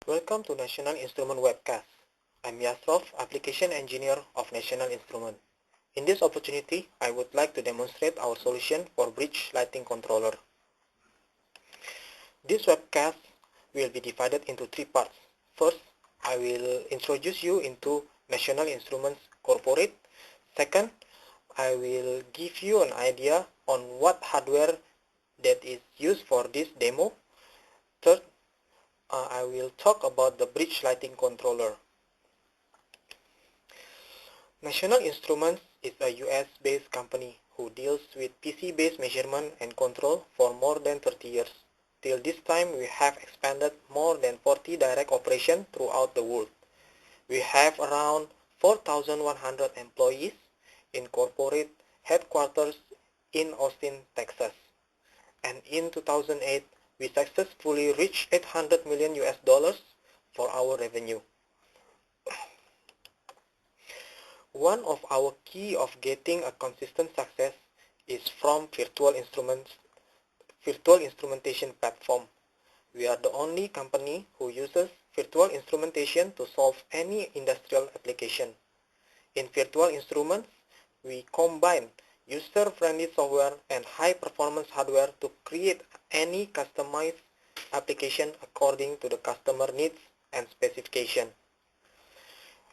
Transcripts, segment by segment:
Welcome to National Instrument webcast. I'm Yasrof, Application Engineer of National Instrument. In this opportunity, I would like to demonstrate our solution for bridge lighting controller. This webcast will be divided into three parts. First, I will introduce you into National Instruments Corporate. Second, I will give you an idea on what hardware that is used for this demo. Third, I will talk about the bridge lighting controller. National Instruments is a US-based company who deals with PC-based measurement and control for more than 30 years. Till this time, we have expanded more than 40 direct operations throughout the world. We have around 4,100 employees in corporate headquarters in Austin, Texas. And in 2008, we successfully reached 800 million US dollars for our revenue. One of our key of getting a consistent success is from virtual instrumentation platform. We are the only company who uses virtual instrumentation to solve any industrial application. In virtual instruments, we combine user-friendly software and high-performance hardware to create any customized application according to the customer needs and specification.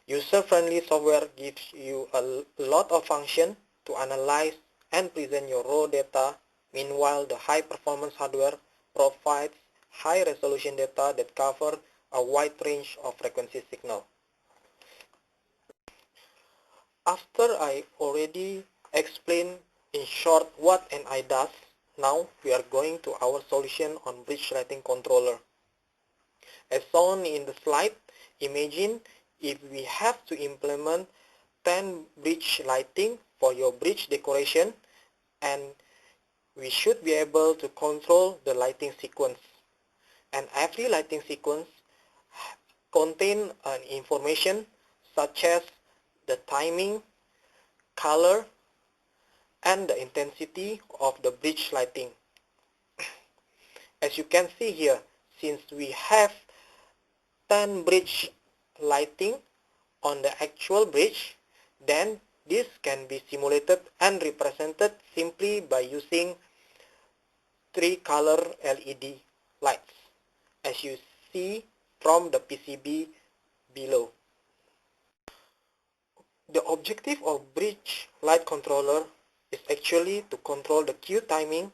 User-friendly software gives you a lot of function to analyze and present your raw data. Meanwhile, the high-performance hardware provides high-resolution data that cover a wide range of frequency signal. After I already explained in short what NI does, now we are going to our solution on bridge lighting controller. As shown in the slide, imagine if we have to implement 10 bridge lighting for your bridge decoration, and we should be able to control the lighting sequence. And every lighting sequence contains information such as the timing, color, and the intensity of the bridge lighting. As you can see here, since we have 10 bridge lighting on the actual bridge, then this can be simulated and represented simply by using 3 color LED lights, as you see from the PCB below. The objective of bridge light controller is actually to control the cue timing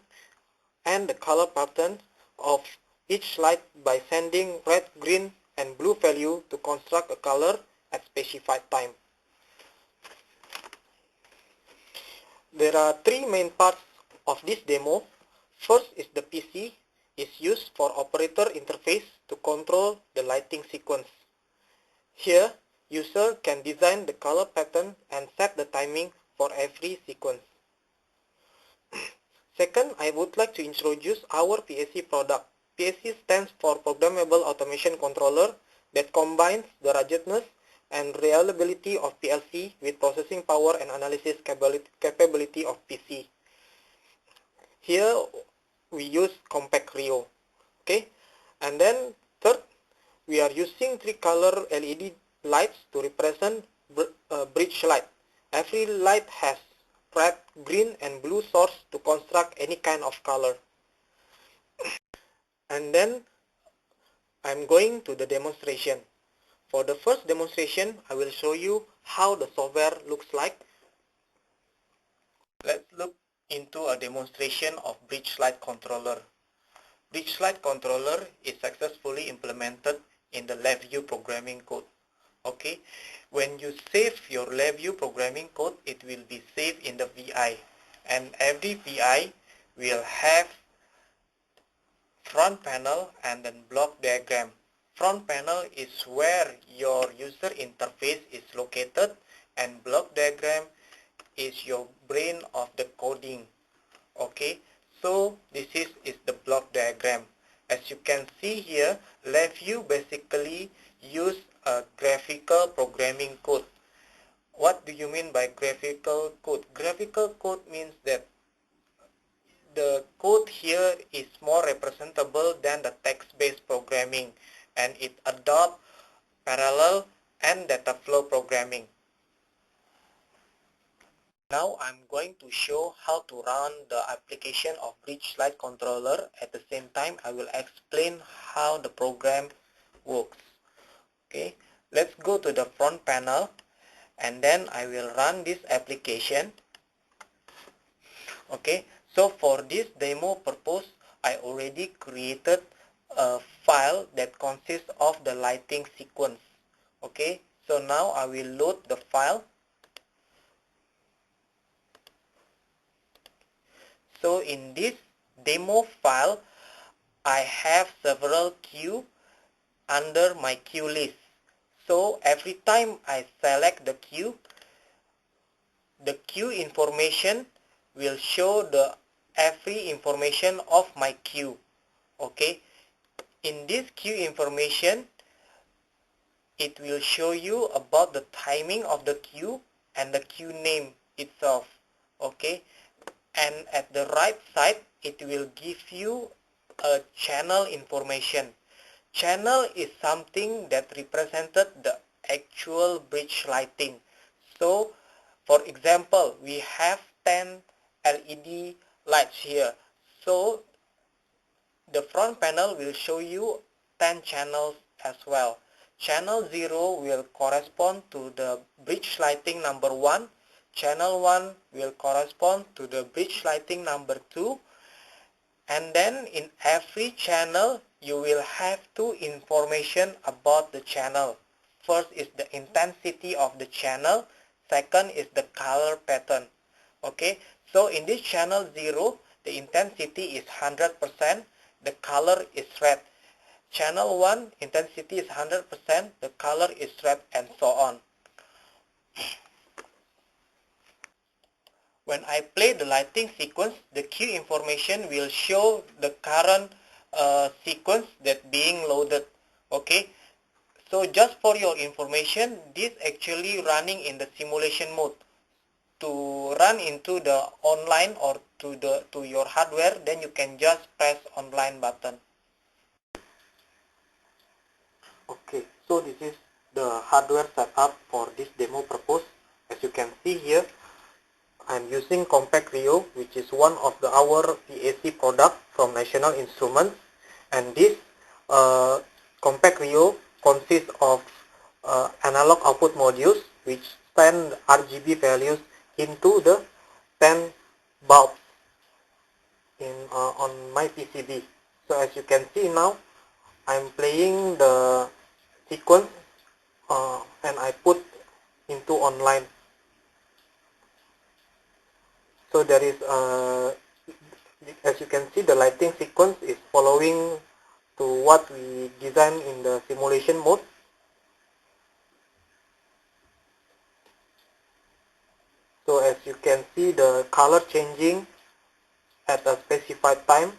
and the color pattern of each light by sending red, green, and blue value to construct a color at specified time. There are 3 main parts of this demo. First is the PC is used for operator interface to control the lighting sequence. Here, user can design the color pattern and set the timing for every sequence. Second, I would like to introduce our PAC product. PAC stands for Programmable Automation Controller that combines the ruggedness and reliability of PLC with processing power and analysis capability of PC. Here we use compact Rio. Okay, and then third, we are using 3 color LED lights to represent bridge light. Every light has red, green, and blue source to construct any kind of color. And then I'm going to the demonstration. For the first demonstration, I will show you how the software looks like. Let's look into a demonstration of bridge light controller. Bridge light controller is successfully implemented in the LabVIEW programming code. Okay, when you save your LabVIEW programming code, it will be saved in the VI, and every VI will have front panel and then block diagram. Front panel is where your user interface is located, and block diagram is your brain of the coding. Okay, so this is the block diagram. As you can see here, LabVIEW basically use a graphical programming code. What do you mean by graphical code? Graphical code means that the code here is more representable than the text-based programming, and it adopts parallel and data flow programming. Now I'm going to show how to run the application of bridge slide controller. At the same time, I will explain how the program works. Okay, let's go to the front panel and then I will run this application. Okay, so for this demo purpose, I already created a file that consists of the lighting sequence. Okay, so now I will load the file. So in this demo file, I have several queue under my queue list. So every time I select the queue information will show the every information of my queue. Okay, in this queue information, it will show you about the timing of the queue and the queue name itself. Okay, and at the right side, it will give you a channel information. Channel is something that represented the actual bridge lighting. So, for example, we have 10 LED lights here. So, the front panel will show you 10 channels as well. Channel 0 will correspond to the bridge lighting number 1. Channel 1 will correspond to the bridge lighting number 2. And then in every channel, you will have two information about the channel. First is the intensity of the channel. Second is the color pattern. Okay, so in this channel 0, the intensity is 100%, the color is red. Channel 1, intensity is 100%, the color is red, and so on. When I play the lighting sequence, the queue information will show the current sequence that being loaded. Okay, so just for your information, this actually running in the simulation mode. To run into the online or to your hardware, then you can just press online button. Okay, so this is the hardware setup for this demo purpose. As you can see here, I'm using Compact Rio, which is one of our PAC product from National Instruments, and this Compact Rio consists of analog output modules which send RGB values into the 10 bulbs on my PCB. So as you can see now, I'm playing the sequence and I put into online. So there is as you can see, the lighting sequence is following to what we designed in the simulation mode. So as you can see, the color changing at a specified time